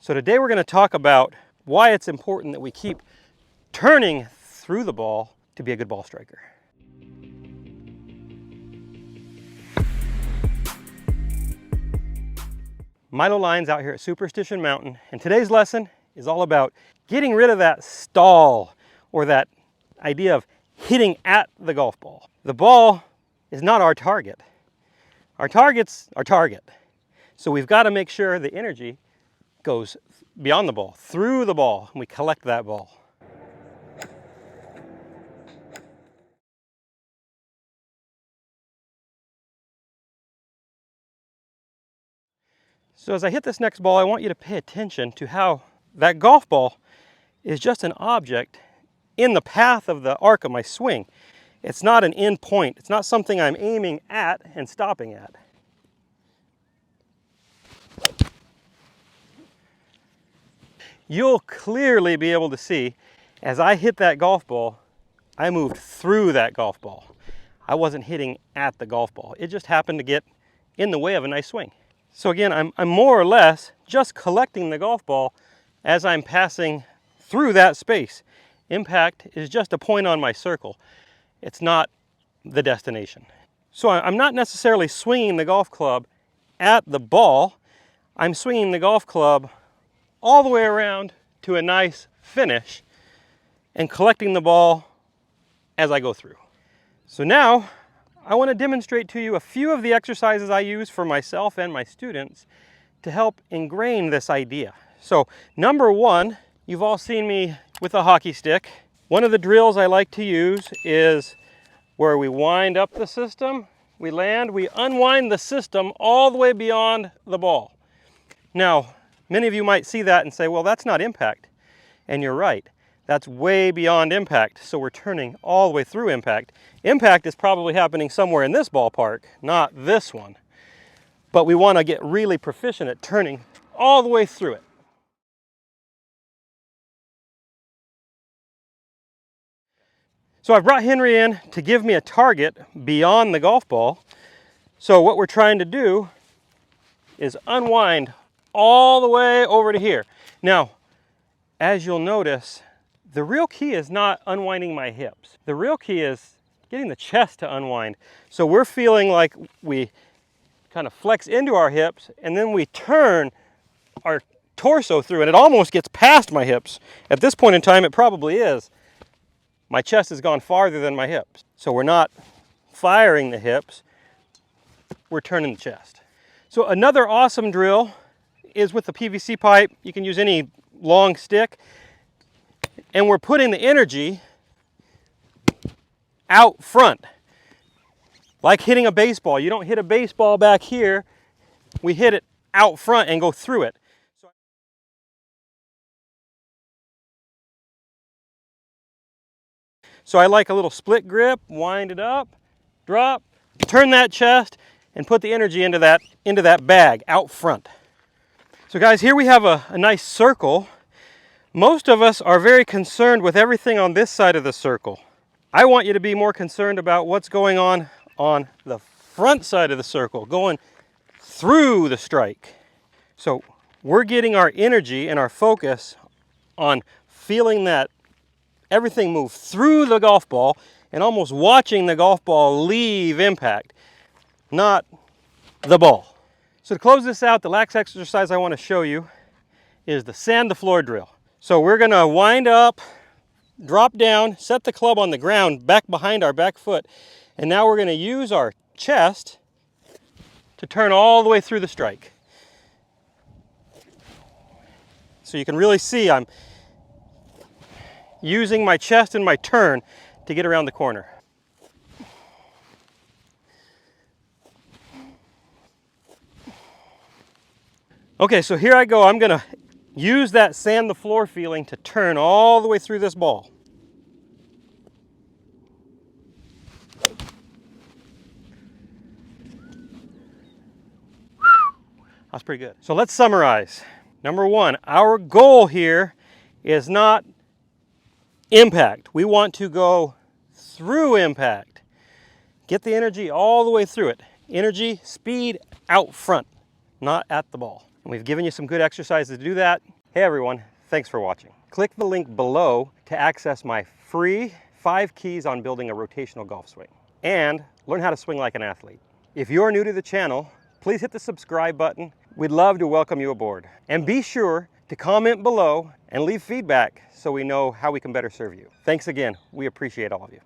So today we're going to talk about why it's important that we keep turning through the ball to be a good ball striker. Milo Lines out here at Superstition Mountain, and today's lesson is all about getting rid of that stall or that idea of hitting at the golf ball. The ball is not our target. Our target's our target. So we've got to make sure the energy goes beyond the ball, through the ball, and we collect that ball. So as I hit this next ball, I want you to pay attention to how that golf ball is just an object in the path of the arc of my swing. It's not an end point. It's not something I'm aiming at and stopping at. You'll clearly be able to see as I hit that golf ball, I moved through that golf ball. I wasn't hitting at the golf ball. It just happened to get in the way of a nice swing. So again, I'm more or less just collecting the golf ball as I'm passing through that space. Impact is just a point on my circle. It's not the destination. So I'm not necessarily swinging the golf club at the ball. I'm swinging the golf club all the way around to a nice finish and collecting the ball as I go through. So now I want to demonstrate to you a few of the exercises I use for myself and my students to help ingrain this idea. So number one, you've all seen me with a hockey stick. One of the drills I like to use is where we wind up the system, we land, we unwind the system all the way beyond the ball. Now, many of you might see that and say, well, that's not impact. And you're right. That's way beyond impact, so we're turning all the way through impact. Impact is probably happening somewhere in this ballpark, not this one. But we want to get really proficient at turning all the way through it. So I've brought Henry in to give me a target beyond the golf ball. So what we're trying to do is unwind all the way over to here. Now, as you'll notice, the real key is not unwinding my hips. The real key is getting the chest to unwind. So we're feeling like we kind of flex into our hips and then we turn our torso through and it almost gets past my hips. At this point in time, it probably is. My chest has gone farther than my hips. So we're not firing the hips, we're turning the chest. So another awesome drill is with the PVC pipe. You can use any long stick. And we're putting the energy out front. Like hitting a baseball. You don't hit a baseball back here. We hit it out front and go through it. So I like a little split grip, wind it up, drop, turn that chest, and put the energy into that bag out front. So guys, here we have a nice circle. Most of us are very concerned with everything on this side of the circle. I want you to be more concerned about what's going on the front side of the circle, going through the strike. So we're getting our energy and our focus on feeling that everything move through the golf ball and almost watching the golf ball leave impact, not the ball. So to close this out, the last exercise I want to show you is the sand the floor drill. So we're going to wind up, drop down, set the club on the ground back behind our back foot, and now we're going to use our chest to turn all the way through the strike. So you can really see I'm using my chest and my turn to get around the corner. Okay, so here I go. I'm going to use that sand the floor feeling to turn all the way through this ball. That's pretty good. So let's summarize. Number one, our goal here is not impact. We want to go through impact. Get the energy all the way through it. Energy, speed, out front, not at the ball. And we've given you some good exercises to do that. Hey everyone, thanks for watching. Click the link below to access my free 5 keys on building a rotational golf swing and learn how to swing like an athlete. If you're new to the channel, please hit the subscribe button. We'd love to welcome you aboard. And be sure to comment below and leave feedback so we know how we can better serve you. Thanks again. We appreciate all of you.